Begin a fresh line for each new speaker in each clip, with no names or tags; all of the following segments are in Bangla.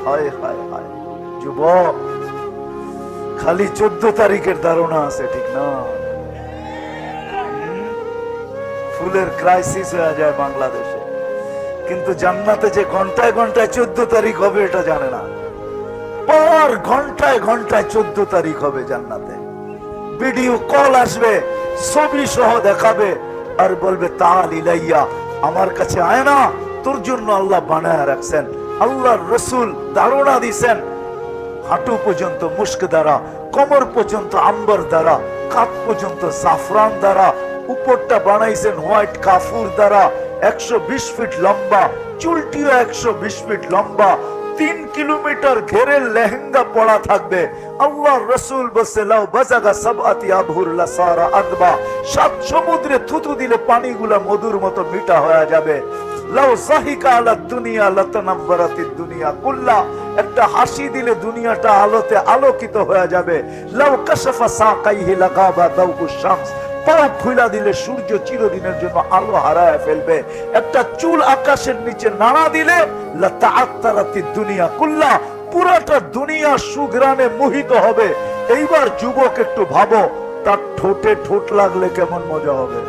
হায় হায় হায়, যুবক খালি 14 তারিখের ধারণা আছে, ঠিক না? ফুলের ক্রাইসিস হয়ে যায় বাংলাদেশে, কিন্তু জান্নাতে যে ঘন্টায় ঘন্টায় 14 তারিখ হবে এটা জানে না। পর ঘন্টায় ঘন্টায় 14 তারিখ হবে জান্নাতে। ভিডিও কল আসবে, ছবি সহ দেখাবে আর বলবে তাল ইলাইয়া, আমার কাছে আয় না, তোর জন্য আল্লাহ বানায় রাখছেন। আল্লাহর রসুল ধারণা দিছেন, হাঁটু পর্যন্ত মুস্ক দ্বারা, কোমর পর্যন্ত আম্বর দ্বারা, কাঁধ পর্যন্ত জাফরান দ্বারা, উপরটা বানাইছেন হোয়াইট কাফুর দ্বারা, 120 ফিট লম্বা, চুলটিও 120 ফিট লম্বা, 3 কিলোমিটার ঘেরের লেহেঙ্গা পড়া থাকবে। আল্লাহ রসুল বলছে লাউ বাজাগা সাবআতি আবহুর লাসারা আদবা, 7 সমুদ্রে থুতু দিলে পানিগুলা মধুর মতো মিঠা হয়ে যাবে। লাউ যাহিকা আলা দুনিয়া লাতানাব্বারাতিদ দুনিয়া কুল্লা, একটা হাসি দিলে দুনিয়াটা আলোতে আলোকিত হয়ে যাবে। লাউ কাশাফা সাকাইহি লাগাবা দাউকুশ শামস, পাও খুলে দিলে সূর্য চিরদিনের জন্য আলো হারায় ফেলবে। একটা চুল আকাশের নিচে নাড়া দিলে লাতাআত্তারাতিদ দুনিয়া কুল্লা, পুরোটা দুনিয়া সুঘ্রাণে মোহিত হবে। এইবার যুবক একটু ভাবো, তার ঠোঁটে ঠোঁট লাগলে কেমন মজা হবে।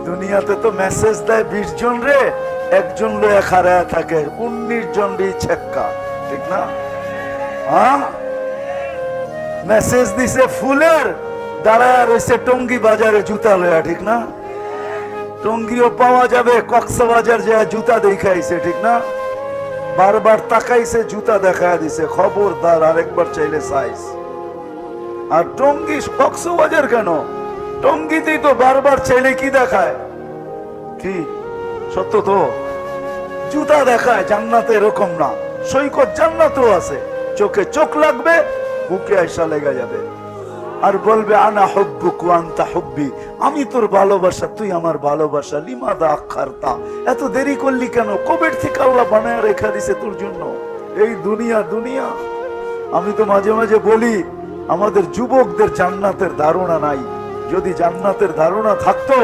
দুনিয়াতে তো মেসেজ দেয় 20 জন রে, একজন লয়ে খাড়ায় থাকে, 19 জন রে ছেক্কা, ঠিক না? হ্যাঁ, মেসেজ দিছে ফুলের, দাঁড়ায় রয়েছে টঙ্গী বাজারে জুতা লয়া, ঠিক না? টঙ্গিও পাওয়া যাবে, কক্সবাজার যায় জুতা দেখাইছে, ঠিক না? বারবার তাকাইছে, জুতা দেখায় দিছে, খবরদার আরেকবার চাইলে সাইজ। আর টঙ্গী কক্সবাজার কেন, টঙ্গিতেই তো বারবার চাইলে কি দেখায়, কি সত্য তো জুতা দেখায়। জান্নাতে এরকম না, সৈকত জান্নাতও আছে, চোখে চোখ লাগবে, বুকে আয়সা লেগে যাবে আর বলবে আনা হুব্বুক ওয়া আনতা হুব্বি, আমি তোর ভালোবাসা, তুই আমার ভালোবাসা। লিমাদা আখারতা, এত দেরি করলি কেন? কবের থেকে আল্লাহ বানায় রেখে দিছে তোর জন্য এই দুনিয়া। দুনিয়া আমি তো মাঝে মাঝে বলি, আমাদের যুবকদের জান্নাতের ধারণা নাই। যদি জান্নাতের ধারণা থাকতো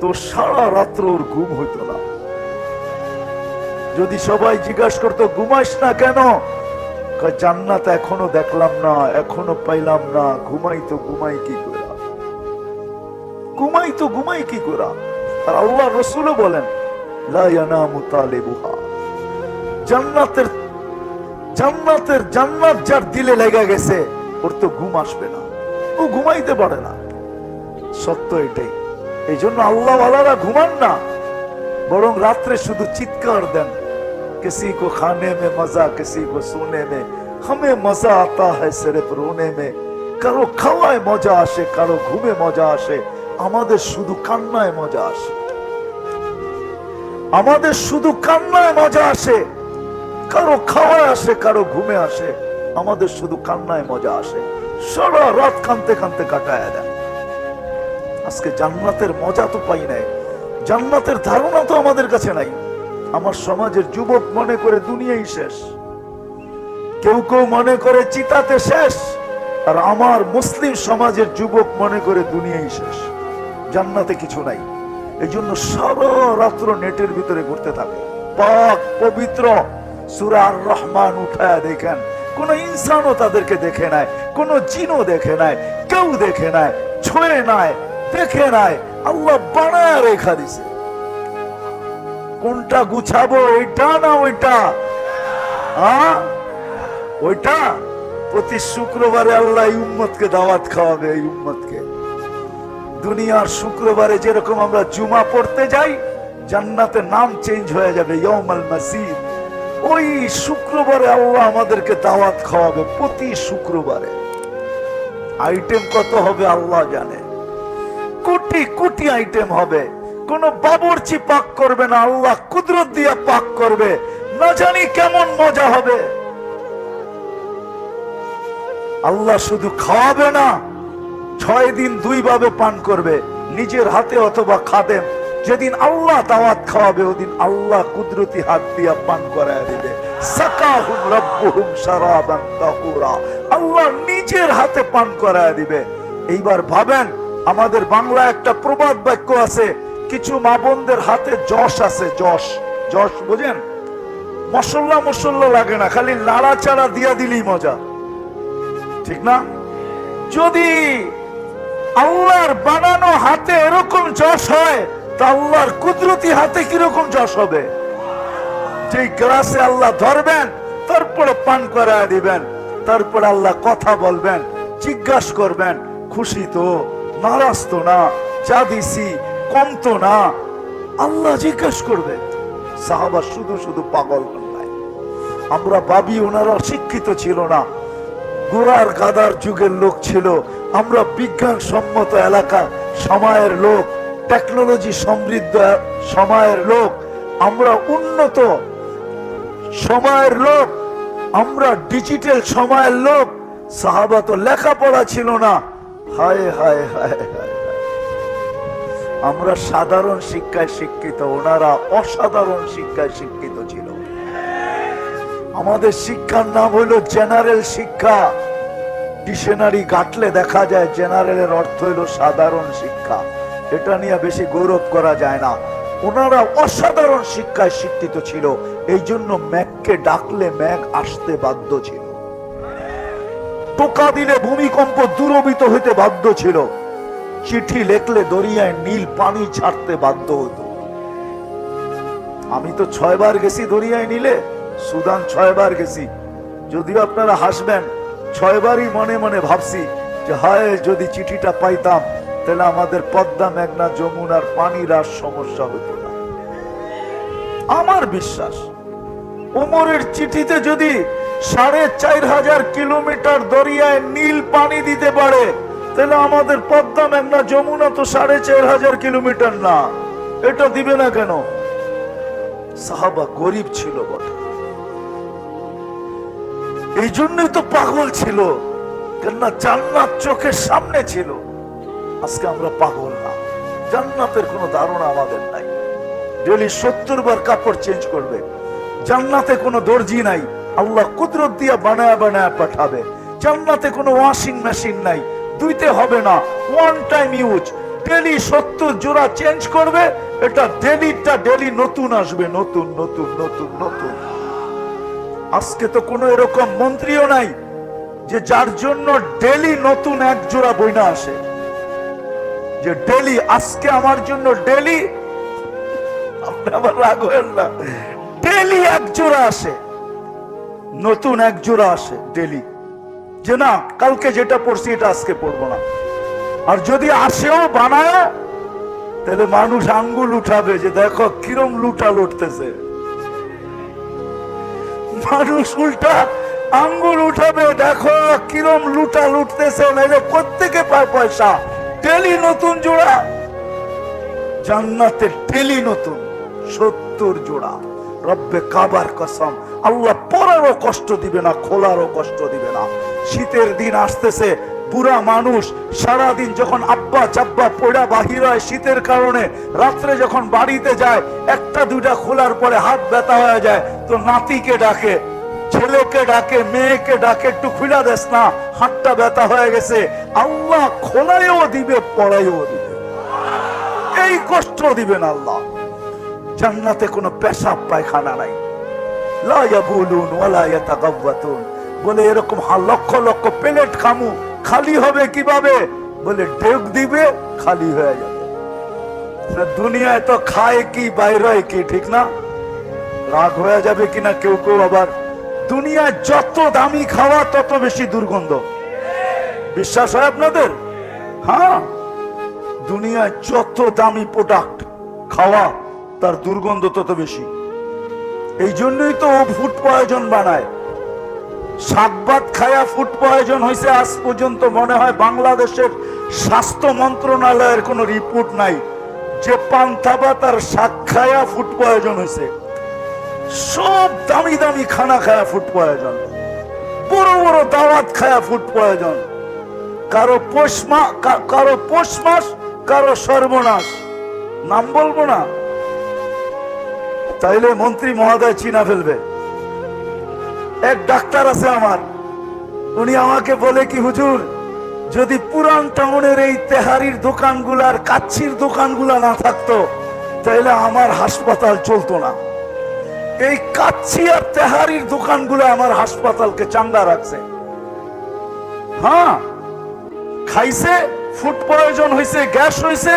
তো সারা রাত্র ওর ঘুম হইতো না। যদি সবাই জিজ্ঞাসা করতো ঘুমাইস না কেন, জান্নাত এখনো দেখলাম না, এখনো পাইলাম না, ঘুমাই তো ঘুমাই কি করে, ঘুমাই তো ঘুমাই কি করে। আর আল্লাহ রাসূলও বলেন লা ইয়ানামু তালিবুহা, জান্নাতের জান্নাতের জান্নাত যার দিলে লেগে গেছে ওর তো ঘুম আসবে না, ও ঘুমাইতে পারে না। সত্য এটাই। এই জন্য আল্লাহ ওয়ালারা ঘুমান না, বরং রাত্রে শুধু চিৎকার দেন, किसी को खाने में मजा, किसी को सोने में, हमें मजा आता है सिर्फ रोने में। কারো খাওয়ায় মজা আসে, কারো ঘুমে মজা আসে, আমাদের শুধু কান্নায় মজা আসে। আমাদের শুধু কান্নায় মজা আসে, কারো খাওয়ায় আসে, কারো ঘুমে আসে, আমাদের শুধু কান্নায় মজা আসে। সারা রাত কানতে কানতে কাটায় দেন। আজকে জান্নাতের মজা তো পাই নাই, জান্নাতের ধারণা তো আমাদের কাছে নাই। আমার সমাজের যুবক মনে করে দুনিয়াই শেষ, কেউ কেউ মনে করে চিতাতে শেষ, আর আমার মুসলিম সমাজের যুবক মনে করে দুনিয়াই শেষ, জান্নাতে কিছু নাই। এই জন্য সারা রাত্র নেটের ভিতরে ঘুরতে থাকে। পাক পবিত্র সূরা আর রহমান উঠায় দেখেন, কোন ইনসানও তাদেরকে দেখে নাই, কোন জিনও দেখে নাই, কেউ দেখে নাই, ছুঁয়ে নাই, দেখে নাই, আল্লাহ বানায় রেখা দিছে। কোনটা গুছাবো, এইটা না ওইটা? ওইটা। প্রতি শুক্রবারে আল্লাহ এই উম্মতকে দাওয়াত খাওয়াবে, এই উম্মতকে। দুনিয়ার শুক্রবারে যেরকম আমরা জুমা পড়তে যাই, জান্নাতে নাম চেঞ্জ হয়ে যাবে, ইয়াউমুল মাসিদ। ওই শুক্রবারে আল্লাহ আমাদেরকে দাওয়াত খাওয়াবে, প্রতি শুক্রবারে। আইটেম কত হবে আল্লাহ জানে, কোটি কোটি আইটেম হবে। কোন বাবুর্চি পাক করবে না, আল্লাহ কুদরত দিয়া পাক করবে, না জানি কেমন মজা হবে। আল্লাহ শুধু খাওয়াবে না, 6 দিন 2 ভাবে পান করবে, নিজের হাতে অথবা খাদেম। যেদিন আল্লাহ দাওয়াত খাওয়াবে ওদিন আল্লাহ কুদরতি হাত দিয়া পান করায় দিবে। সাকাহুম রাব্বুহুম শারাবান তাহুরা, আল্লাহ নিজের হাতে পান করায় দিবে। এইবার ভাবেন, আমাদের বাংলা একটা প্রবাদ বাক্য আছে, কিছু মা বোনদের হাতে যশ আছে, যশ। যশ বোঝেন? মশল্লা লাগে না, খালি নাড়াচাড়া দিয়া দিলেই মজা, ঠিক না? যদি আল্লাহর বানানো হাতে এরকম যশ হয়, তা আল্লাহর কুদরতি হাতে কিরকম যশ হবে? যে গ্লাসে আল্লাহ ধরবেন, তারপরে পান করায় দিবেন, তারপরে আল্লাহ কথা বলবেন, জিজ্ঞাসা করবেন খুশি তো, নারাজ তো না, চা দিছি কম তো না, আল্লাহ জিজ্ঞাসা করবে। সাহাবা শুধু শুধু পাগল নাই। আমরা ভাবি ওনারা শিক্ষিত ছিল না, গোড়ার গাদার যুগের লোক ছিল। আমরা বিজ্ঞান সম্মত এলাকা সময়ের লোক, টেকনোলজি সমৃদ্ধ সময়ের লোক, আমরা উন্নত সময়ের লোক, আমরা ডিজিটাল সময়ের লোক। সাহাবা তো লেখাপড়া ছিল না। হায় হায় হায় হায়, আমরা সাধারণ শিক্ষায় শিক্ষিত, ওনারা অসাধারণ শিক্ষায় শিক্ষিত ছিল। আমাদের শিক্ষার নাম হইল জেনারেল শিক্ষা। ডিকশনারি ঘাটলে দেখা যায় জেনারেলের অর্থ হইল সাধারণ শিক্ষা। এটা নিয়ে বেশি গৌরব করা যায় না। ওনারা অসাধারণ শিক্ষায় শিক্ষিত ছিল, এই জন্য ম্যাঘকে ডাকলে ম্যাঘ আসতে বাধ্য ছিল, টোকা দিলে ভূমিকম্প দূরভীত হইতে বাধ্য ছিল, চিঠি লেখলে দরিয়ায় নীল পানি ছাড়তে বাধ্য হতো। আমি তো 6 বার গেছি দরিয়ায় নীলে, সুদান 6 বার গেছি। যদিও আপনারা হাসবেন, 6 বারই মনে মনে ভাবছি যে হায় যদি চিঠিটা পাইতাম, তাহলে আমাদের পদ্মা, মেঘনা, যমুনার পানির আর সমস্যা হতো না। আমার বিশ্বাস ওমরের চিঠিতে যদি 4500 কিলোমিটার দরিয়ায় নীল পানি দিতে পারে, তাহলে আমাদের পদ্মা, মেঘনা, যমুনা তো 4500 কিলোমিটার না, এটা দিবে না কেন? সাহাবা গরিব ছিল বটে, এই জন্যই তো পাগল ছিল, কেননা জান্নাত চোখের সামনে ছিল। আজকে আমরা পাগল না, জান্নাতের কোনো ধারণা আমাদের নাই। ডেলি 70 বার কাপড় চেঞ্জ করবে। জান্নাতে কোনো দর্জি নাই, আল্লাহ কুদরত দিয়ে বানায় বানায় পাঠাবে। জান্নাতে কোনো ওয়াশিং মেশিন নাই, ধুইতে হবে না, ওয়ান টাইম ইউজ। ডেলি 70 জোড়া চেঞ্জ করবে, এটা ডেলি নতুন আসবে, নতুন নতুন নতুন নতুন। আজকে তো কোনো এরকম মন্ত্রীও নাই যে যার জন্য ডেলি নতুন এক জোড়া বইনা আসে, যে ডেলি আজকে আমার জন্য ডেলি, আপনি আবার রাগ হবেন না, ডেলি এক জোড়া আসে, নতুন এক জোড়া আসে ডেলি, যে না কালকে যেটা পড়ছি এটা আজকে পড়বো না। আর যদি আসেও বানায়, তাহলে মানুষ আঙ্গুল উঠাবে যে দেখো কিরম লুটা লুটতেছে। মানুষ উল্টা আঙ্গুল উঠাবে, দেখো কিরম লুটা লুটতেছে, নাইলে কোত্থেকে পায় পয়সা? ডেলি নতুন জোড়া। জান্নাতে ডেলি নতুন 70 জোড়া। রব্বে কাবার কসম, আল্লাহ পরারও কষ্ট দিবে না, খোলারও কষ্ট দিবে না। শীতের দিন আসতেছে, বুড়া মানুষ সারাদিন যখন আব্বা চাব্বা পড়া বাহির হয় শীতের কারণে, রাত্রে যখন বাড়িতে যায় 1টা 2টা খোলার পরে হাত ব্যথা হয়ে যায়, তো নাতিকে ডাকে, ছেলেকে ডাকে, মেয়েকে ডাকে, একটু খুলা দেস না, হাতটা ব্যথা হয়ে গেছে। আল্লাহ খোলায়ও দিবে, পড়াইও দিবে, এই কষ্ট দিবেন আল্লাহ। জান্নাতে কোনো পেশাব পায়খানা নাই, লা ইয়াবুলুন ওয়ালা ইয়াতাগাওয়াতুন। বলে এরকম লক্ষ লক্ষ প্লেট খামু, খালি হবে কিভাবে? বলে ডেক দিবে, খালি হয়ে যাবে। দুনিয়ায় তো খায় কি বাইরে কি, ঠিক না? রাগ হয়ে যাবে কিনা কেউ কেউ আবার। দুনিয়ায় যত দামি খাওয়া তত বেশি দুর্গন্ধ, বিশ্বাস হয় আপনাদের? হ্যাঁ, দুনিয়ায় যত দামি প্রোডাক্ট খাওয়া তার দুর্গন্ধ তত বেশি। এই জন্যই তো ও ফুড পয়জন বানায়। শাকভাত খায়া ফুড পয়জন হয়েছে আজ পর্যন্ত মনে হয় বাংলাদেশের স্বাস্থ্য মন্ত্রণালয়ের কোন রিপোর্ট নাই যে পান্তা ভাত আর শাক খায়া ফুড পয়জন হয়েছে। সব দামি দামি খানা খায়া ফুড পয়জন, বড় বড় দাওয়াত খায়া ফুড পয়জন। কারো পৌষ মাস, কারো সর্বনাশ, নাম বলবো না, তাইলে মন্ত্রী মহোদয় চিনা ফেলবে। এক ডাক্তার আছে আমার, উনি আমাকে বলে কি হুজুর, যদি পুরান টাউনের এই তেহারির দোকানগুলার কাচ্ছির দোকানগুলা না থাকতো, তাইলে আমার হাসপাতাল চলতো না। এই কাচ্চি আর তেহারির দোকানগুলো আমার হাসপাতালকে চাঙ্গা রাখছে। হ্যাঁ, খাইছে, ফুড পয়জন হয়েছে, গ্যাস হয়েছে,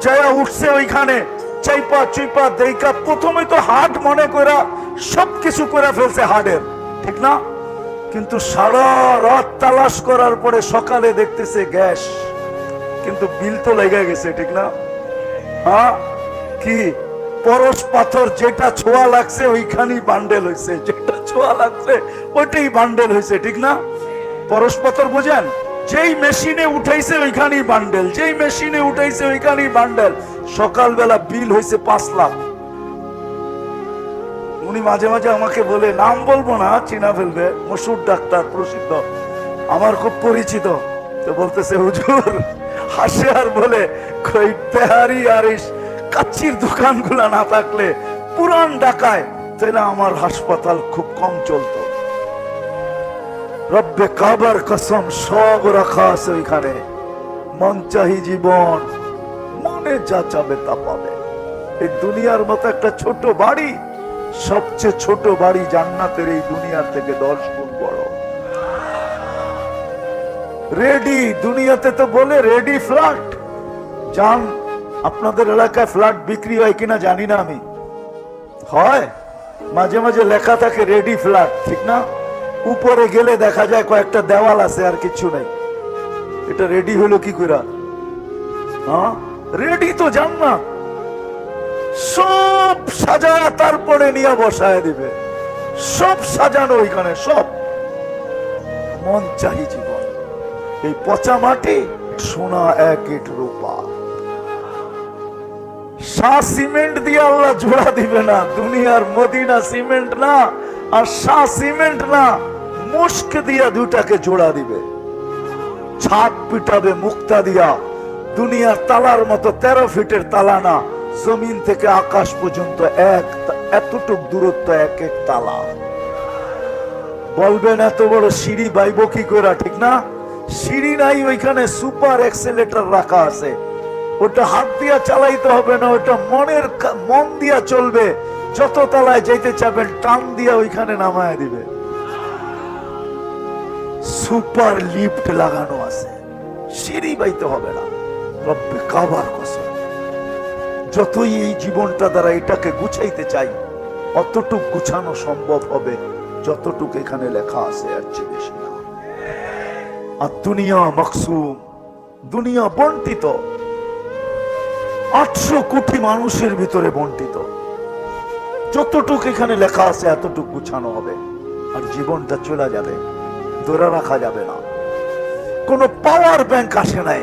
যায়া উঠছে ওইখানে চাইপা চুইপা দেইকা প্রথমে তো হার্ট মনে করা সবকিছু করে ফেলছে হার্টের, ঠিক না? কিন্তু সারা রাত তালাশ করার পরে সকালে দেখতেছে গ্যাস, কিন্তু বিল তো লেগে গেছে, ঠিক না? হ্যাঁ, কি পরশ পাথর যেটা ছোঁয়া লাগছে ওইখানেই বান্ডেল হয়েছে, যেটা ছোঁয়া লাগছে ওইটাই বান্ডেল হয়েছে, ঠিক না? পরশ পাথর বুঝেন, যেই মেশিনে উঠাইছে ওইখানেই বান্ডেল, যেই মেশিনে উঠাইছে ওইখানেই বান্ডেল। সকালবেলা বিল হয়েছে 5 লাখ। উনি মাঝে মাঝে আমাকে বলে, নাম বলবো না, চিনা ফেলবে, মশুর ডাক্তার, প্রসিদ্ধ, আমার খুব পরিচিত। তো বলতেছে, হুজুর, হাসে আর বলে, কই তেহারি আর কাচ্চির দোকানগুলা না থাকলে, পুরান ঢাকায় তাহলে আমার হাসপাতাল খুব কম চলতো। রব্বে কাবার কসম, সব রাখা আছে ওইখানে। মন চাহি জীবন, মনে যা চাবে তা পাবে। এই দুনিয়ার মতো একটা ছোট বাড়ি, সবচেয়ে ছোট বাড়ি জান্নাতের এই দুনিয়ার থেকে 10 গুণ বড়। রেডি, দুনিয়াতে তো বলে রেডি ফ্ল্যাট। জান, আপনাদের এলাকায় ফ্ল্যাট বিক্রি হয় কিনা জানি না আমি, হয় মাঝে মাঝে লেখা থাকে রেডি ফ্ল্যাট, ঠিক না? উপরে গেলে দেখা যায় কয়েকটা দেওয়াল আছে আর কিছু নাই। এটা রেডি হলো কি করে? হ্যাঁ, রেডি তো জান্নাত, সব সাজায় তারপরে নিয়ে বসায় দিবে, সব সাজানো ওইখানে, সব। মন চাহি জীবন, এই পচা মাটি, সোনা 1 ইট রূপা। শাহ সিমেন্ট দিয়ে আল্লাহ জোড়া দিবে না, দুনিয়ার মদিনা সিমেন্ট না, আর শাহ সিমেন্ট না, মুস্ক দিয়া দুটাকে জোড়া দিবে। ছাদ পিটাবে মুক্তা দিয়া, দুনিয়ার তালার মতো 13 ফিটের তালা না, জমিন থেকে আকাশ পর্যন্ত এতটুক দূরত্ব, এক এক তালা। বলবেন এত বড় সিঁড়ি বাইব কি করে, ঠিক না? সিঁড়ি নাই, ওইখানে সুপার এক্সেলেটর রাখা আছে, ওটা হাত দিয়া চালাইতে হবে না, ওটা মন দিয়া চলবে। যত তলায় যেতে চাবেন টান দিয়া ওইখানে নামায় দিবে। সুপার লিফট লাগানো আছে, সিঁড়ি বাইতে হবে না। রব্বে কাবার কসম, যতই এই জীবনটা দ্বারা এটাকে গুছাইতে চাই, অতটুক গুছানো সম্ভব হবে যতটুক এখানে লেখা আছে, আর চেয়ে বেশি না। আর দুনিয়া মাকসুম, দুনিয়া বন্টিত, 800 কোটি মানুষের ভিতরে বন্টিত। যতটুক এখানে লেখা আছে এতটুক গুছানো হবে, আর জীবনটা চলে যাবে, ধরে রাখা যাবে না। কোন পাওয়ার ব্যাংক আসে নাই,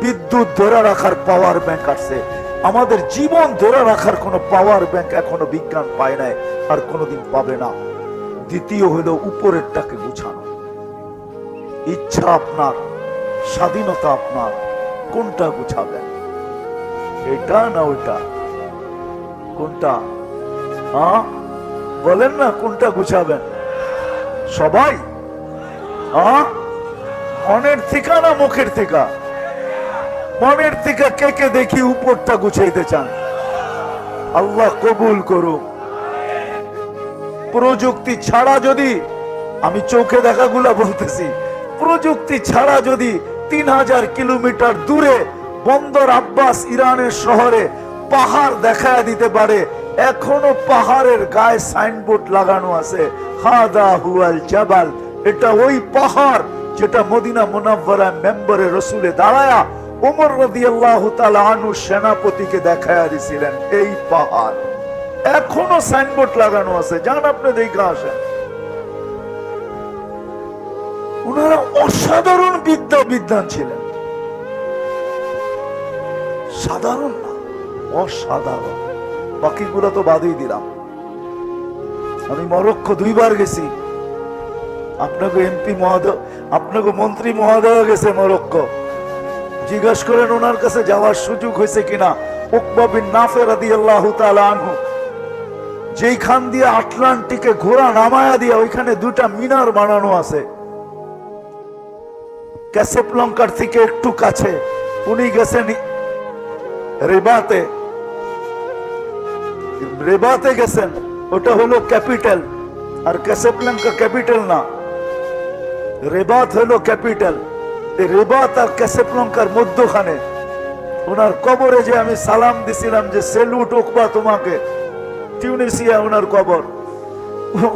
বিদ্যুৎ ধরে রাখার পাওয়ার ব্যাংক আসছে, আমাদের জীবন ধরে রাখার কোন পাওয়ার ব্যাংক এখনো বিজ্ঞান পায় নাই, আর কোনোদিন পাবে না। দ্বিতীয় হলো উপরেরটাকে গুছানো। ইচ্ছা আপনার, স্বাধীনতা আপনার, কোনটা গুছাবেন? এটা না ওইটা? কোনটা? হ্যাঁ, বলেন না, কোনটা গুছাবেন? সবাই হ্যাঁ, মনের থেকে না মুখের থেকে? মনের থেকে কে কে দেখি উপরটা গুছাইতে চান? আল্লাহ কবুল করুক। প্রযুক্তি ছাড়া যদি, আমি চোখে দেখাগুলা বলতেছি, প্রযুক্তি ছাড়া যদি 3000 কিলোমিটার দূরে বন্দর আব্বাস ইরানের শহরে পাহাড় দেখায় দিতে পারে, এখনো পাহাড়ের গায়ে সাইনবোর্ড লাগানো আছে, হাদা হুয়াল জাবাল, এটা ওই পাহাড় যেটা মদিনা মুনাওয়ারায় মেম্বরে রসুলে দাঁড়ায়া ওমর রাদিয়াল্লাহু তাআলা আনহু সেনাপতিকে দেখায়া দিছিলেন। এই পাহাড় এখনো সাইনবোর্ড লাগানো আছে, যান আপনি দেখে আসেন। ওনারা অসাধারণ বিদ্যান ছিলেন, সাধারণ না, অসাধারণ। বাকিগুলো তো বাদই দিলাম। আমি মরক্কো 2 বার গেছি, আপনাকে এমপি মহোদয়, আপনাকে মন্ত্রী মহোদয় গেছে মরক্কো, জিজ্ঞেস করেন ওনার কাছে যাওয়ার সুযোগ হয়েছে কিনা। উকবা বিন নাফে রাদিয়াল্লাহু তাআলা আনহু যেইখান দিয়ে আটলান্টিকে ঘোড়া নামায়া দিয়া ওইখানে 2টা মিনার বানানো আছে, ক্যাসাবলাঙ্কার থেকে একটু কাছে। উনি গেছেন রেবাতে গেছেন, ওটা হলো ক্যাপিটাল, আর ক্যাসাব্লাঙ্কা ক্যাপিটাল না, রেবাত হলো ক্যাপিটাল। এই রেবাত আর ক্যাসাব্লাঙ্কার মধ্যখানে ওনার কবরে যে আমি সালাম দিছিলাম যে সেলুট ওকবা তোমাকে, টিউনিসিয়া ওনার কবর।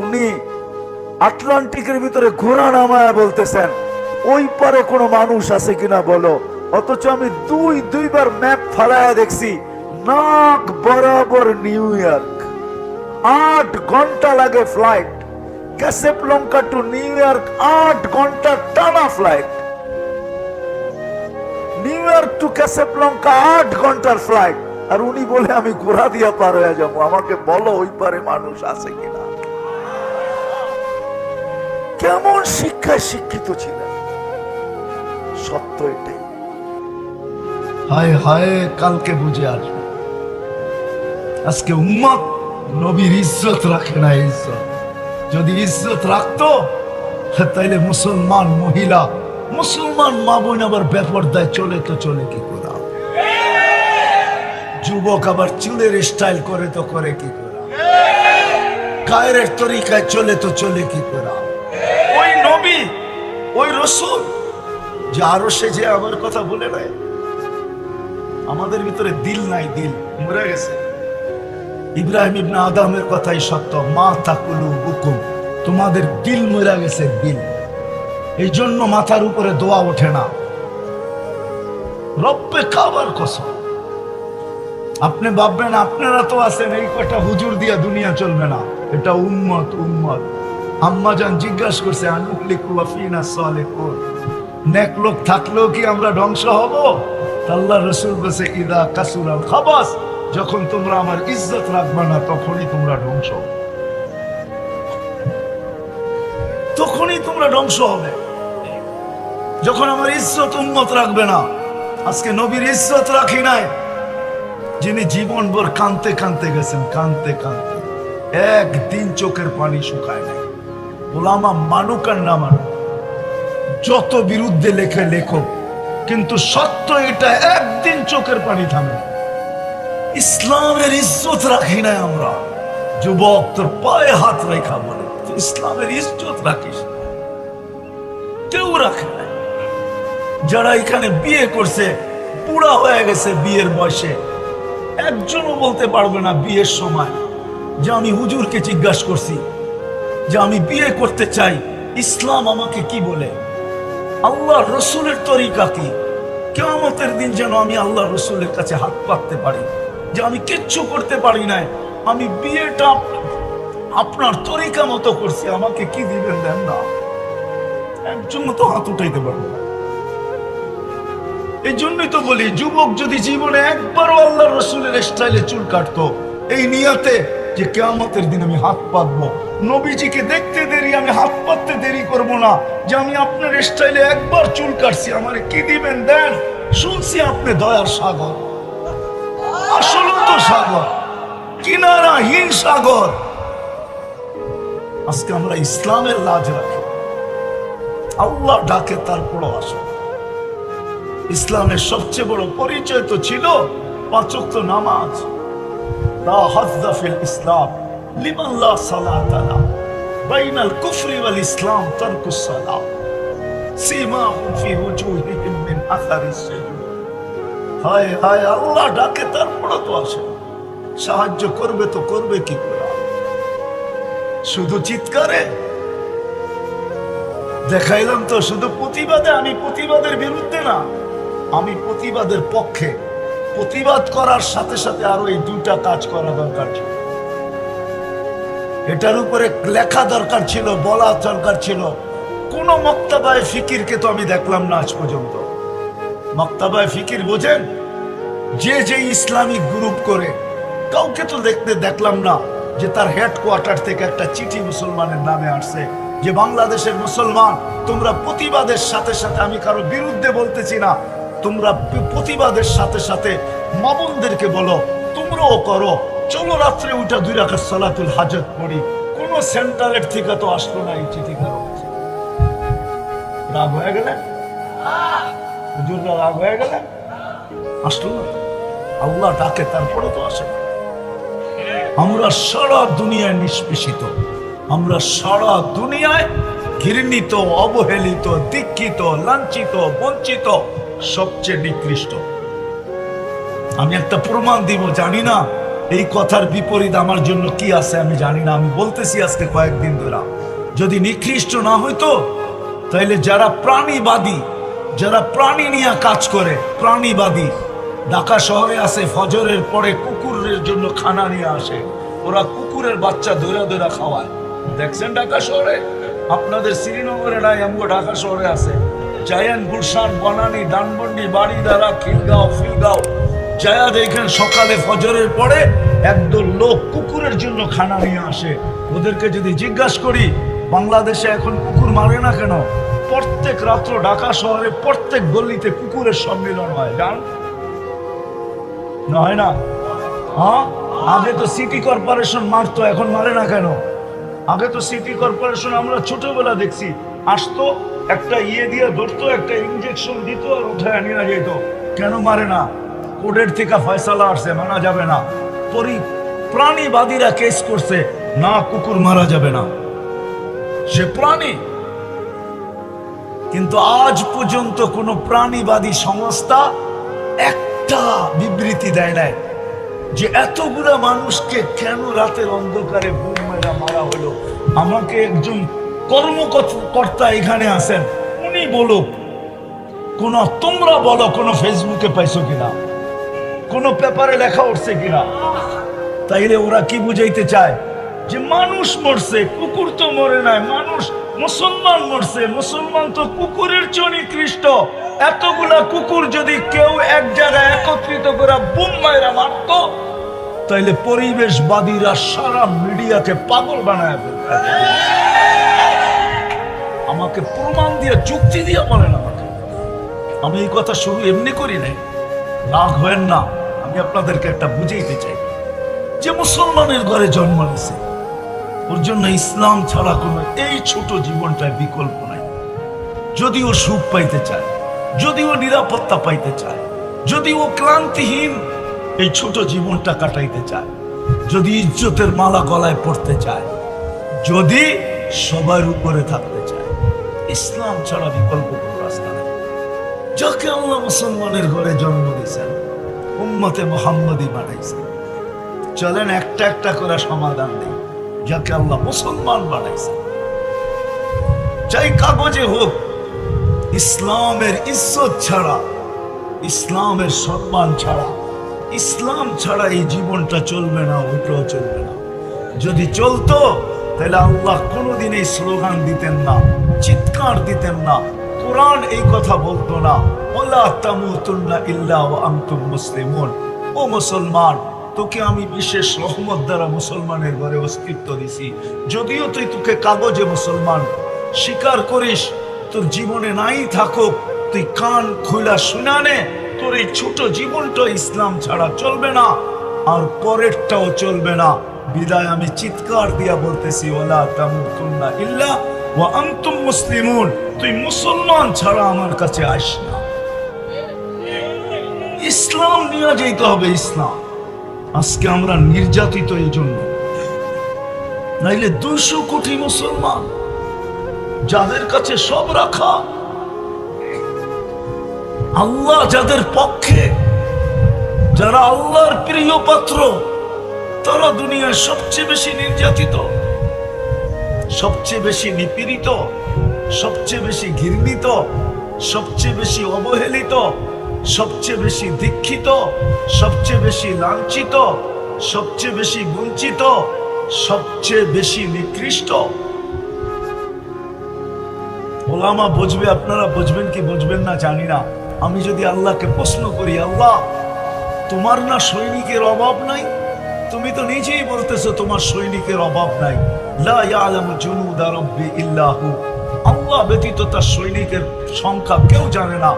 উনি আটলান্টিকের ভিতরে ঘোড়া নামায় বলতেছেন ওই পারে কোনো মানুষ আছে কিনা বলো, অথচ আমি দুইবার ম্যাপ ফালায়া দেখছি, নাক বরাবর নিউ ইয়র্ক। 8 ঘন্টা লাগে flight, Casablanca two new York 8 ঘন্টা টানা flight, new York to Casablanca 8 ঘন্টার ফ্লাইট। আর উনি বলে আমি ঘোড়া দিয়া পার হয়ে যাবো, আমাকে বলো ওই পারে মানুষ আছে কিনা। কেমন শিক্ষায় শিক্ষিত ছিলেন, সত্য এটাই। হায় হায় কালকে বুঝে আসবে। আজকে উম্মত নবীর ইজ্জত রাখে না। ইজ্জত যদি ইজ্জত রাখতো তাইলে মুসলমান মহিলা, মুসলমান মা বোন আবার বেপরদায় চলে তো চলে কি করে, যুবক আবার চুলের স্টাইল করে তো করে কি করে, গায়ের তরিকায় চলে তো চলে কি করে। ওই নবী ওই রসুল যে আরো সে যে আমার কথা বলে নাই, আমাদের ভিতরে দিল নাই, দিল মরে গেছে। ইব্রাহিম ইবনে আদমের কথাই সত্য, মা তাকুলু হুকুম, তোমাদের দিল মরে গেছে, দিল। এই জন্য মাথার উপরে দোয়া ওঠে না। রব্বে কাবার কসম, আপনি ভাববেন আপনারা তো আছেন, এই কটা হুজুর দিয়া দুনিয়া চলবে না। এটা উম্মত উম্মত। আম্মা জান জিজ্ঞাসা করছে আনুলিকু ওয়া ফিনা সালিহুন, নেক লোক থাকলেও কি আমরা ধ্বংস হব? আল্লাহ রাসূল বলেছে ইদা কাসুরাল খাবাস, যখন তোমরা আমার ইজ্জত রাখবে না তখনই তোমরা ধ্বংস, তখনই তোমরা ধ্বংস হবে। যখন আমার ইজ্জত উম্মত রাখবে না। আজকে নবীর ইজ্জত রাখি নাই, যিনি জীবন ভর কাঁদতে কাঁদতে গেছেন, কাঁদতে কাঁদতে একদিন চোখের পানি শুকায় নাই। ওলামা মানুক আর না মানুক, যত বিরুদ্ধে লেখে লেখো, কিন্তু সত্য এটা, একদিন চোখের পানি থামে। ইসলামের ইজ্জত রাখি নাই আমরা। যুবক তোর পায়ে হাত রেখা বলে ইসলামের ইজ্জত রাখিস, কেউ রাখে নাই। যারা এখানে বিয়ে করছে বুড়া হয়ে গেছে, বিয়ের বয়সে একজনও বলতে পারবে না বিয়ের সময় যে আমি হুজুরকে জিজ্ঞাসা করছি যে আমি বিয়ে করতে চাই, ইসলাম আমাকে কি বলে, আল্লাহ রসুলের তরিকা কি। কিয়ামতের দিন যেন আমি আল্লাহ রসুলের কাছে হাত পাততে পারি যে আমি কিচ্ছু করতে পারি নাই, আমি বিয়েটা আপনার তরিকা মতো করছি, আমাকে কি দিবেন দেন না। একজন তো হাত উঠাইতে পারবে না। এই জন্যই তো বলি, যুবক যদি জীবনে একবারও আল্লাহ রসুলের স্টাইলে চুল কাটতো, এই নিয়াতে যে কিয়ামতের দিন আমি হাত পাতবো, নবীজিকে দেখতে দেরি, আমি হাত পাততে দেরি করব না, যে আমি আপনার স্টাইলে একবার চুল কাটছি, আমারে কি দিবেন দেন। শুনছি আপনি দয়ার সাগর, আসলে তো সাগর, কিনারাহীন সাগর। আজকে আমরা ইসলামের লাজ রাখি, আল্লাহ ডাকে তারপরও আসো। ইসলামের সবচেয়ে বড় পরিচয় তো ছিল 5 ওয়াক্ত নামাজ। লা হাজ্জা ফিল ইসলাম লিমান লা সালাতা লা, বাইনাল কুফরি ওয়াল ইসলাম তারকুস সালাত, সীমাহুম ফি ওজুহিহিম মিন আসারিস সুজুদ। হায় হায়, আল্লাহ ডাকে তারপরও তো আসে। সাহায্য করবে তো করবে কি করে? শুধু চিৎকারে দেখাইলাম তো, শুধু প্রতিবাদে। আমি প্রতিবাদের বিরুদ্ধে না, আমি প্রতিবাদের পক্ষে। প্রতিবাদ করার সাথে সাথে আরো এই 2টা কাজ করা দরকার ছিল। এটার উপরে লেখা দরকার ছিল, বলা দরকার ছিল। কোন মক্তবায়ে ফিকিরকে তো আমি দেখলাম না আজ পর্যন্ত। মক্তবায়ে ফিকির বোঝেন, যে ইসলামিক গ্রুপ করে, কাউকে তো দেখলাম না যে তার হেডকোয়ার্টার থেকে একটা চিঠি মুসলমানের নামে আসছে যে বাংলাদেশের মুসলমান তোমরা প্রতিবাদের সাথে সাথে, আমি কারো বিরুদ্ধে বলতেছি না, তোমরা প্রতিবাদের সাথে সাথে মা বোনদেরকে বলো তোমরাও করো, চলো রাত্রে উঠা 2 রাকাত সালাতুল হাজত পড়ি। কোন সেন্টারের থেকে তো আসলো না এই চিঠি। কারো রাগ হয়ে গেলেন হুজুররা, রাগ হয়ে গেলেন, আসলো না। আল্লাহ ডাকে তারপরে তো আসে না।
আমরা সারা দুনিয়ায় নিষ্পেষিত, আমরা সারা দুনিয়ায় ঘৃণিত, অবহেলিত, দীক্ষিত, লাঞ্ছিত, বঞ্চিত, সবচেয়ে নিকৃষ্ট। আমি একটা প্রমাণ দিব, জানি না এই কথার বিপরীত আমার জন্য কি আছে, আমি জানি না। আমি বলতেছি আজকে কয়েকদিন ধরে, যদি নিকৃষ্ট না হইতো তাইলে যারা প্রাণীবাদী, যারা প্রাণী নিয়ে কাজ করে, প্রাণীবাদী, ঢাকা শহরে আছে, ফজরের পরে কুকুরের জন্য খানা নিয়ে আসে, ওরা কুকুরের বাচ্চা ধরে ধরে খাওয়ায়। দেখছেন ঢাকা শহরে? আপনাদের শ্রীনগরে নাই, আমগো ঢাকা শহরে আছে। জায়ান, গুলশান, বনানী, ধানমন্ডি, বাড়িধারা, খিলগাঁও, ফিলগাঁও জায়া দেখেন সকালে ফজরের পরে একদল লোক কুকুরের জন্য খানা নিয়ে আসে। ওদেরকে যদি জিজ্ঞাসা করি বাংলাদেশে এখন কুকুর মারে না কেন, প্রত্যেক রাত্র ঢাকা শহরে প্রত্যেক গলিতে কুকুরের সম্মেলন হয়, জান না? হয় না? হ্যাঁ, আগে তো সিটি কর্পোরেশন মারতো, এখন মারে না কেন? আগে তো সিটি কর্পোরেশন আমরা ছোটবেলা দেখছি, আসতো একটা দিয়ে ধরতো, একটা ইঞ্জেকশন দিত আর উঠায় নিয়ে যেত। কেন মারে না? কোর্টের থেকে ফয়সালা আসছে, মানা যাবে না। প্রাণীবাদীরা কেস করছে, না কুকুর মারা যাবে না, সে প্রাণী। কিন্তু আজ পর্যন্ত কোন প্রাণীবাদী সংস্থা একটা বিবৃতি দেয় নাই যে এতগুলা মানুষকে কেন রাতের অন্ধকারে বুম মেরা মারা হলো। আমাকে একজন কর্মকর্তা এখানে আছেন, উনি বলো, তোমরা বলো কোন ফেসবুকে পাইছো কিনা, কোন পেপারে লেখা উঠছে কিনা। তাইলে ওরা কি বুঝাইতে চায়? যে মানুষ মরছে, কুকুর তো মরে নাই। মানুষ, মুসলমান মরছে, মুসলমান তো কুকুরের চেয়ে নিকৃষ্ট। এতগুলা কুকুর যদি কেউ এক জায়গায় একত্রিত করে বুম মাইরা মারত, তাইলে পরিবেশবাদীরা সারা মিডিয়াকে পাগল বানায় ফেলবে। আমাকে প্রমাণ দিয়ে, যুক্তি দিয়ে বলেন আমাকে। আমি এই কথা শুরু এমনি করি নাই, রাগ হয়েন না। আমি আপনাদেরকে একটা বুঝাইতে চাই যে মুসলমানের ঘরে জন্ম নিছে, ওর জন্য ইসলাম ছাড়া কোনো এই ছোট জীবনটায় বিকল্প নাই। যদিও সুখ পাইতে চায়, যদিও নিরাপত্তা পাইতে চায়, যদিও ক্লান্তিহীন এই ছোট জীবনটা কাটাইতে চায়, যদি ইজ্জতের মালা গলায় পড়তে চায়, যদি সবার উপরে থাকতে চায়, ইসলাম ছাড়া বিকল্প কোনো রাস্তা নেই। যাকে আল্লাহ মুসলমানের ঘরে জন্ম দিয়েছেন, উম্মতে মুহাম্মদী বানাইছেন, চলেন একটা একটা করে সমাধান নেই। যাকে আল্লাহ মুসলমান বানাইছেন, চাই কাগজে হোক, ইসলামের ইজ্জত ছাড়া, ইসলামের সম্মান ছাড়া, ইসলাম ছাড়া এই জীবনটা চলবে না, ওটাও চলবে না। যদি চলতো তাহলে আল্লাহ কোনোদিন এই স্লোগান দিতেন না, চিৎকার দিতেন না, কোরআন এই কথা বলতো না, ওয়ালা তামুতুন্না ইল্লা ওয়া আনতুম মুসলিমুন। ও মুসলমান, তোকে আমি বিশেষ রহমত দ্বারা মুসলমানের ঘরে অস্তিত্ব দিছি। যদিও তোকে কাগজে মুসলমান স্বীকার করিস, তোর জীবনে নাই থাকুক, তুই কান খুলা শুনা নে, তোর এই ছোট জীবনটা ইসলাম ছাড়া চলবে না, আর পরেরটাও চলবে না। বিদায় আমি চিৎকার দিয়া বলতেছি, ওয়ালা তামুতুন্না ইল্লা ওয়া আনতুম মুসলিমুন। তুই মুসলমান ছাড়া আমার কাছে আইস না। ইসলাম নিয়ে যেতে হবে, ইসলাম। আজকে আমরা নির্যাতিত এই জন্য, নাইলে 200 কোটি মুসলমান যাদের কাছে সব রাখা, আল্লাহ যাদের পক্ষে, যারা আল্লাহর প্রিয় পাত্র, তারা দুনিয়ার সবচেয়ে বেশি নির্যাতিত, সবচেয়ে বেশি নিপীড়িত, সবচেয়ে বেশি ঘৃণিত, সবচেয়ে বেশি অবহেলিত, সবচেয়ে বেশি দীক্ষিত, সবচেয়ে বেশি লাঞ্ছিত, সবচেয়ে বেশি বঞ্চিত, সবচেয়ে বেশি নিকৃষ্ট। ওলামা বুঝবে, আপনারা বুঝবেন কি বুঝবেন না জানি না। আমি যদি আল্লাহকে প্রশ্ন করি, আল্লাহ তোমার না সৈনিকের অভাব নাই? তুমি তো নিজেই বলতেছো তোমার সৈনিকের অভাব নাই। লা ইয়ালামু জুনুদা রাব্বি ইল্লা হু। আল্লাহ ব্যতীত তার সৈনিকের সংখ্যা কেউ জানে না,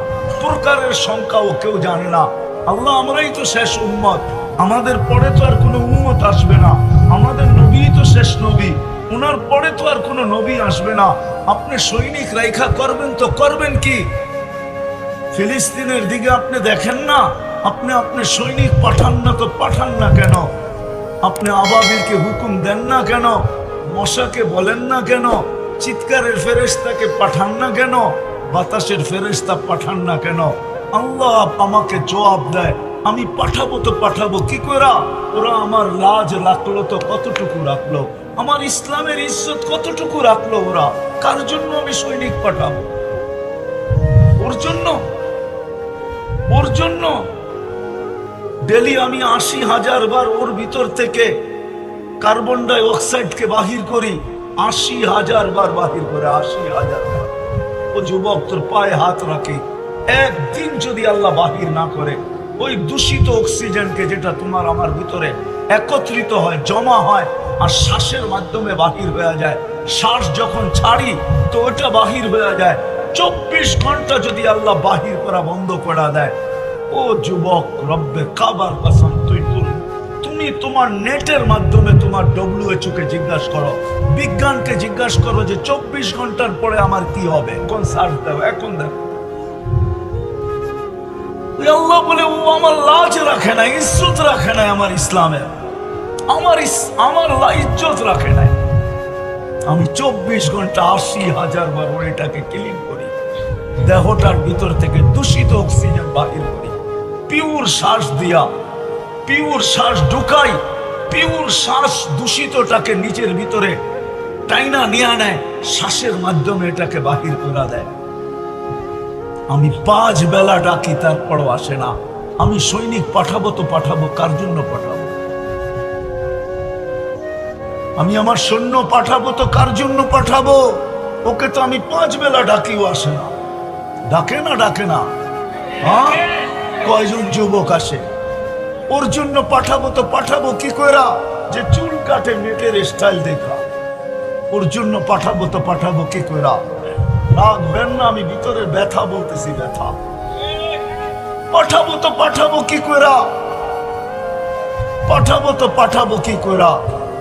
প্রকারের সংখ্যাও কেউ জানে না। আল্লাহ আমরাই তো শেষ উম্মত, আমাদের পরে তো আর কোনো উম্মত আসবে না। আমাদের নবী তো শেষ নবী, ওনার পরে তো আর কোনো নবী আসবে না। আপনি সৈনিক রাইখা করবেন তো করবেন কি? ফিলিস্তিনের দিকে আপনি দেখেন না, আপনি সৈনিক পাঠান না তো পাঠান না কেন? আপনি আবাবিলকে হুকুম দেন না কেন? মশাকে বলেন না কেন? চিৎকারের ফেরেশতাকে পাঠান না কেন? বাতাসের ফেরেশতা পাঠান না কেন? আল্লাহ আমাকে জবাব দেয়, আমি পাঠাবো তো পাঠাবো কি করে? ওরা আমার লাজ রাখলো তো কতটুকু রাখলো? আমার ইসলামের ইজ্জত কতটুকু রাখলো? ওরা কার জন্য আমি সৈনিক পাঠাবো? ওর জন্য? ওর জন্য ডেলি আমি ৮০,০০০ বার ওর ভিতর থেকে কার্বন ডাই অক্সাইডকে বাহির করি। ৮০,০০০ বার বাহির করে, ৮০,০০০ বার। ও যুবক, তোর পায়ে হাত রাখি, একদিন যদি আল্লাহ বাহির না করে ওই দূষিত অক্সিজেনকে, যেটা তোমার আমার ভিতরে একত্রিত হয়, জমা হয় আর শ্বাসের মাধ্যমে বাহির হয়ে যায়, শ্বাস যখন ছাড়ি তো ওটা বাহির হয়ে যায়। ২৪ ঘন্টা যদি আল্লাহ বাহির করা বন্ধ করে দেয়, ও যুবক, রব্বে কাবার কসম, তুমি তোমার নেটের মাধ্যমে তোমার WHO কে জিজ্ঞাসা করো, বিজ্ঞানকে জিজ্ঞাসা করো যে ২৪ ঘন্টার পরে আমার কি হবে, কোন সার্চ দেবো এখন দেখো। আল্লাহ বলে ও আমার লাজ রাখে না, ইজ্জত রাখে না আমার ইসলামে, আমার ইজ্জত রাখে নাই। আমি ২৪ ঘন্টা ৮০,০০০ বার ওইটাকে ক্লিন করি, দেহটার ভিতর থেকে দূষিত অক্সিজেন বাহির করি, পিওর শ্বাস দিয়া, পিওর শ্বাস ঢুকাই, পিওর শ্বাস দূষিতটাকে নিজের ভিতরে টাইনা নিয়ে নেয়, শ্বাসের মাধ্যমে এটাকে বাহির করে দেয়। আমি ৫ বেলা ডাকি, তারপরও আসে না। আমি সৈনিক পাঠাবো তো পাঠাবো, কার জন্য পাঠাবো? আমি আমার সৈন্য পাঠাবো তো কার জন্য পাঠাবো? ওকে তো আমি ৫ বেলা ডাকিও আসে না। ডাকে না, ডাকে না। হ্যাঁ, কয়জন যুবক আসে? ওর জন্য পাঠাবো তো পাঠাবো কি কইরা? যে চুল কাটে নেটের স্টাইল দেখা, ওর জন্য পাঠাবো তো পাঠাবো কি কইরা? রাখবেন না, আমি ভিতরে ব্যথা বলতেছি, ব্যথা। পাঠাবো তো পাঠাবো কি কইরা? পাঠাবো তো পাঠাবো কি কইরা?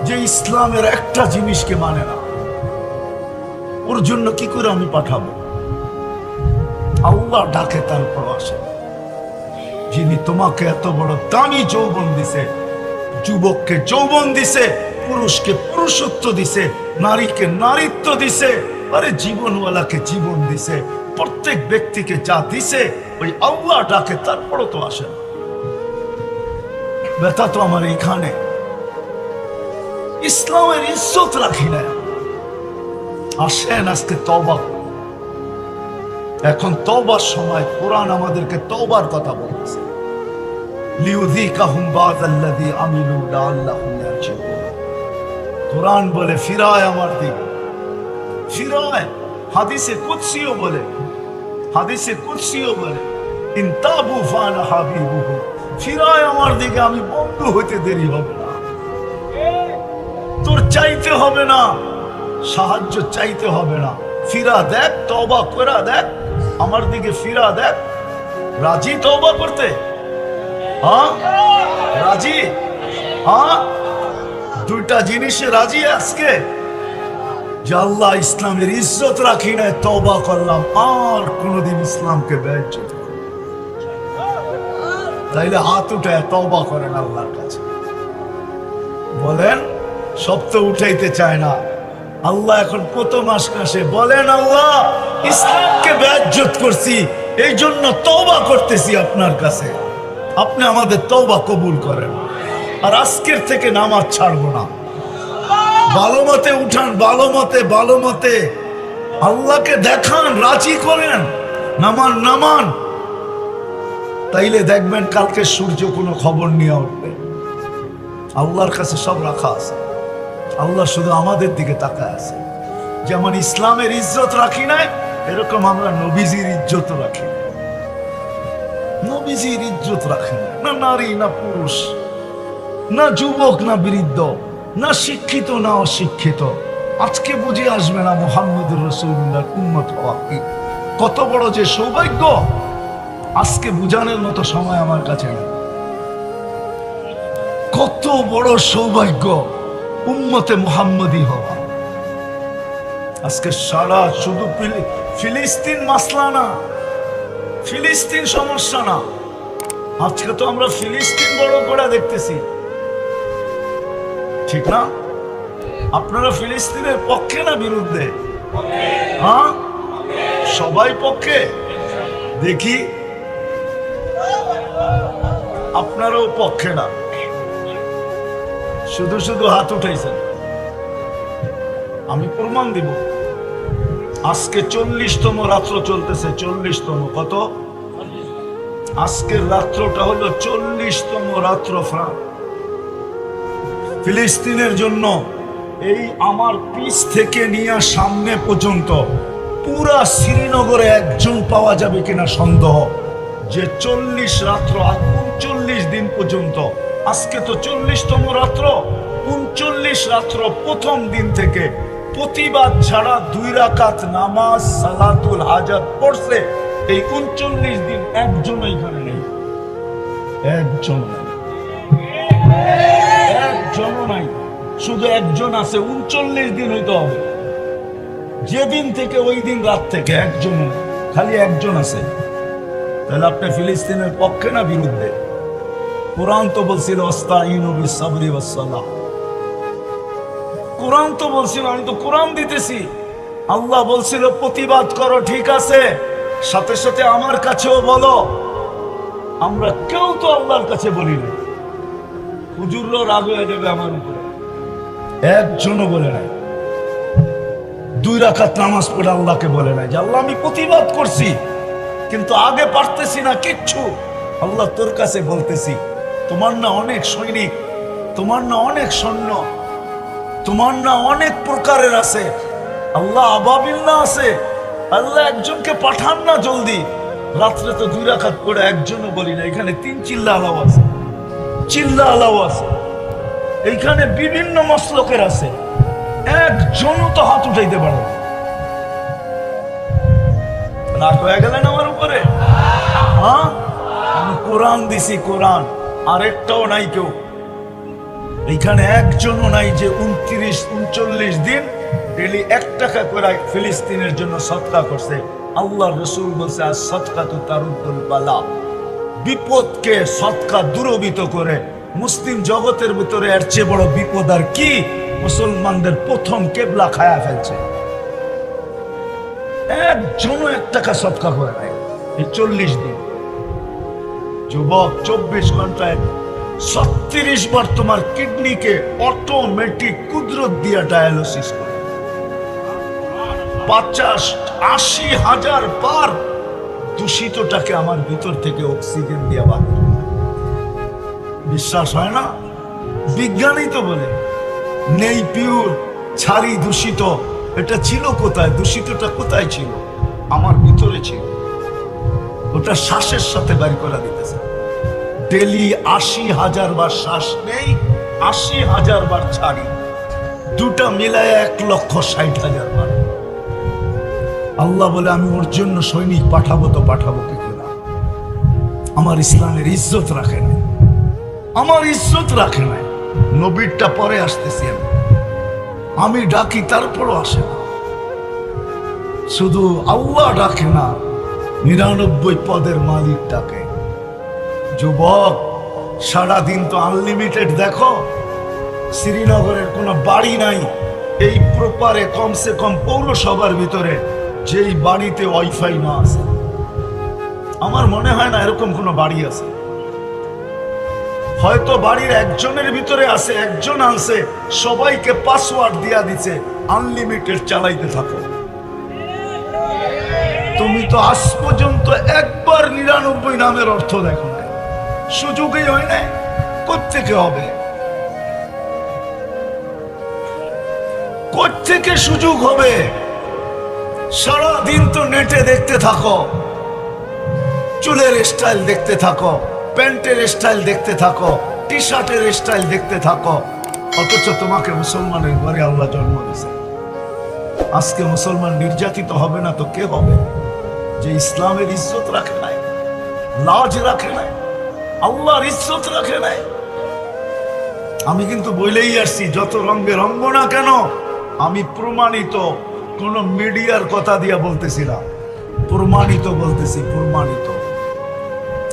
যে ইসলামের একটা জিনিসকে মানে না, ওর জন্য কি করে আমি পাঠাবো? আল্লাহ ডাকে, তারপর আসে। যিনি তোমাকে এত বড় দামি যৌবন দিছে, যুবককে যৌবন দিছে, পুরুষকে পুরুষত্ব দিছে, নারীকে নারীত্ব দিছে, আরে জীবনওয়ালাকে জীবন দিছে, প্রত্যেক ব্যক্তিকে যা দিছে ওই আল্লাহ ডাকে, তারপরও তো আসে না। ব্যথা তো আমার এইখানে, ইসলামের ইজ্জত রাখি না। আসেন আজকে তওবা। এখন তওবার সময়, কোরআন আমাদেরকে তওবার কথা বলছে, লিউযীকাহুম বাযাল্লাযী আমিলু লাআল্লাহুম ইয়ারজিউন। কোরআন বলে ফিরায় আমার দিকে, ফিরায়। হাদিসে কুদসিও বলে, হাদিসে কুদসিও বলে, ইন তাবু ফানা হাবিবুহু, ফিরায় আমার দিকে, আমি বন্ধু হইতে দেরি হবে না। তোর চাইতে হবে না, সাহায্য চাইতে হবে না, ফিরা দেখ, তওবা করা দেখ, আমার দিকে ফিরা দেখ। রাজি তওবা করতে? হ্যাঁ রাজি? হ্যাঁ, দুইটা জিনিসে রাজি আজকে, যে আল্লাহ ইসলামের ইজ্জত রাখি না, তওবা করলাম, আর কোনদিন ইসলামকে বেইজ্জত করব না। তাইলে হাত উঠায় তওবা করেন আল্লাহর কাছে। বলেন, সব তো উঠাইতে চায় না। আল্লাহ এখন কত মাস কাছে বলেন, আল্লাহ ইসলামকে বেইজ্জত করছি, এই জন্য তওবা করতেছি আপনার কাছে, আপনি আমাদের তওবা কবুল করেন। আর আজকের থেকে নামাজ ছাড়বো না। ভালো মতে উঠান, ভালো মতে, ভালো মতে আল্লাহকে দেখান, রাজি করেন, নামান নামান। তাইলে দেখবেন কালকে সূর্য কোনো খবর নিয়ে উঠবে। আল্লাহর কাছে সব রাখা আছে, আল্লাহ শুধু আমাদের দিকে তাকায় আছে। যেমন ইসলামের ইজ্জত রাখি নাই, এরকম আমরা নবীজির ইজ্জত রাখি না। নবীজির ইজ্জত রাখে না নারী, না পুরুষ, না যুবক, না বৃদ্ধ, না শিক্ষিত, না অশিক্ষিত। আজকে বুঝে আসবে না মুহাম্মদুর রাসূলুল্লাহর উম্মত হওয়া কি কত বড় যে সৌভাগ্য, আজকে বুঝানোর মতো সময় আমার কাছে নেই। কত বড় সৌভাগ্য উম্মতে মুহাম্মদী হওয়া। আজকে সারা শুধু ফিলিস্তিন মাসলা না, ফিলিস্তিন সমস্যা না, আজকে তো আমরা ফিলিস্তিন বড় করে দেখতেছি। ঠিক না? আপনারা ফিলিস্তিনের পক্ষে না বিরুদ্ধে? হ্যাঁ, সবাই পক্ষে। দেখি আপনারাও পক্ষে না, শুধু শুধু হাত উঠাইছেন। আমি প্রমাণ দিব। আজকে 40তম রাত্র চলতেছে। 40তম কত? আজকের রাত্রটা হলো 40তম রাত্র। ফিলিস্তিনের জন্য এই আমার পিছ থেকে নিয়ে সামনে পর্যন্ত পুরা শ্রীনগরে একজন পাওয়া যাবে কিনা সন্দেহ, যে 40 রাত্র 39 দিন পর্যন্ত। আজকে তো 40তম রাত্র। 39 রাত্র প্রথম দিন থেকে প্রতিবাদ ছাড়া 2 রাকাত নামাজ সালাতুল হাজাত পড়ছে। এই 39 দিন একজন এখানে নেই, একজন নাই, একজন নাই। শুধু একজন আছে। 39 দিন হইতে হবে, যেদিন থেকে ওই দিন রাত থেকে একজন, খালি একজন আছে। তাহলে আপনি ফিলিস্তিনের পক্ষে না বিরুদ্ধে? কোরআন তো বলছিল আস্তাইনু বিসসাবরি ওয়াসসালাহ। কোরআন তো বলছিল, আমি তো কোরআন দিতেছি। আল্লাহ বলছিল প্রতিবাদ করো, ঠিক আছে, সাথে সাথে আমার কাছেও বলো। আমরা কেউ তো আল্লাহর কাছে বলি না। হুজুরও রাগ হয়ে যাবে আমার উপরে, একজনও বলে নাই। 2 রাকাত নামাজ পড়ে আল্লাহকে বলে নাই যে আল্লাহ আমি প্রতিবাদ করছি কিন্তু আগে পারতেছি না কিচ্ছু। আল্লাহ তোর কাছে বলতেছি, তোমার না অনেক সৈনিক, তোমার না অনেক সৈন্য, তোমার না অনেক প্রকারের আছে। আল্লাহ আবাবিল না আছে? আল্লাহ একজনকে পাঠান না জলদি। রাত্রে তো 2 রাকাত পড়ে একজনও বলি না। এখানে 3 চিল্লা আলাও আছে, চিল্লা আলাও আছে। এইখানে বিভিন্ন মসলকের আছে, একজনও তো হাত উঠাইতে পারে না। রাগ হয়ে গেলেন আমার উপরে? হ্যাঁ, আমি কোরআন দিছি, কোরআন। আরেকটাও নাই কেউ এইখানে, একজনও নাই যে 39 দিন ডেলি 1 টাকা করে ফিলিস্তিনের জন্য সদকা করছে। আল্লাহ রসুল বলছে আর সদকা তো তারুদ্দুল বালা, বিপদকে সদকা দূরীভূত করে। মুসলিম জগতের ভিতরে এর চেয়ে বড় বিপদ আর কি? মুসলমানদের প্রথম কেবলা খায়া ফেলছে। একজনও 1 টাকা সদকা করে নাই এই 40 দিন। যুবক, 24 ঘন্টায় 36 বার তোমার কিডনিকে অটোমেটিক কুদরত দিয়ে ডায়ালিসিস করে। 50-80 হাজার বার দূষিতটাকে আমার ভিতর থেকে অক্সিজেন দিয়ে বার। বিশ্বাস হয় না? বিজ্ঞানী তো বলে নেই পিওর, ছাড়ি দূষিত। এটা ছিল কোথায়? দূষিতটা কোথায় ছিল? আমার ভিতরে ছিল। ওটা শ্বাসের সাথে বের করে দিতেছে। ডেলি 80 হাজার বার শ্বাস নেই, 80 হাজার বার ছাড়ি, দুটা মিলায় 1,60,000 বার। আল্লাহ বলে আমি ওর জন্য সৈনিক পাঠাবো, তো পাঠাবো কি করে? আমার ইসলামের ইজ্জত রাখে না, আমার ইজ্জত রাখে না। নবীরটা পরে আসতেছি আমি ডাকি, তারপরও আসে না। শুধু আল্লাহ ডাকে না, 99 পদের মালিক ডাকে। যুবক, সারাদিন তো আনলিমিটেড দেখো। শ্রীনগরের কোনো বাড়ি নাই এই প্রপারে, কমসে কম পৌরসভার ভিতরে যেই বাড়িতে ওয়াইফাই না আছে। আমার মনে হয় না এরকম কোনো বাড়ি আছে। হয়তো বাড়ির একজনের ভিতরে আছে, একজন আনছে, সবাইকে পাসওয়ার্ড দিয়া দিছে, আনলিমিটেড চালাইতে থাকো। তুমি তো আজ পর্যন্ত একবার 99 নামের অর্থ দেখো না, সুযোগই হয় না। কোত্থেকে হবে? কোত্থেকে সুযোগ হবে? সারাদিন তো নেটে দেখতে থাকো, চুলের স্টাইল দেখতে থাকো, প্যান্টের স্টাইল দেখতে থাকো, টি শার্টের স্টাইল দেখতে থাকো, অথচ তোমাকে মুসলমানের ঘরে আল্লাহ জন্ম দিয়েছে। আজকে মুসলমান নির্যাতিত হবে না তো কে হবে? যে ইসলামের ইজ্জত রাখে নাই, লাজ রাখে নাই, আল্লাহর ইজ্জত রাখে নাই। আমি কিন্তু বলেই আসছি, যত রঙে রঙ্গ না কেন, আমি প্রমাণিত কোন মিডিয়ার কথা দিয়া বলতেছি না, প্রমাণিত বলতেছি, প্রমাণিত।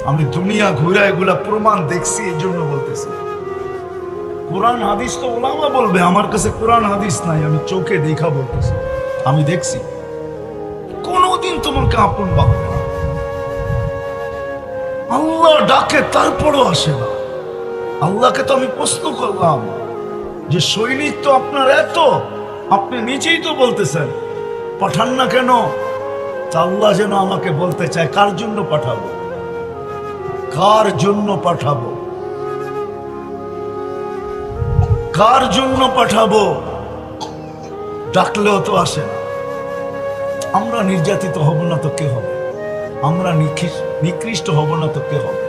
আমি দুনিয়া ঘুরে এগুলা প্রমাণ দেখছি, এই জন্য বলতেছি। কোরআন হাদিস তো ওলামা বলবে, আমার কাছে কোরআন হাদিস নাই, আমি চোখে দেখা বলতেছি, আমি দেখছি। কোনদিন তোমাকে আপন ভাববে না। আল্লাহ ডাকে তারপরও আসে না। আল্লাহকে তো আমি প্রশ্ন করলাম যে সৈনিক তো আপনার এত, আপনি নিজেই তো বলতেছেন পাঠান না কেন? তা আল্লাহ যেন আমাকে বলতে চায় কার জন্য পাঠাবো, কার জন্য পাঠাবো, কার জন্য পাঠাবো? ডাকলেও তো আসে না। আমরা নির্যাতিত হব না তো কে হবে? আমরা নিকৃষ্ট হব না তো কে হবে?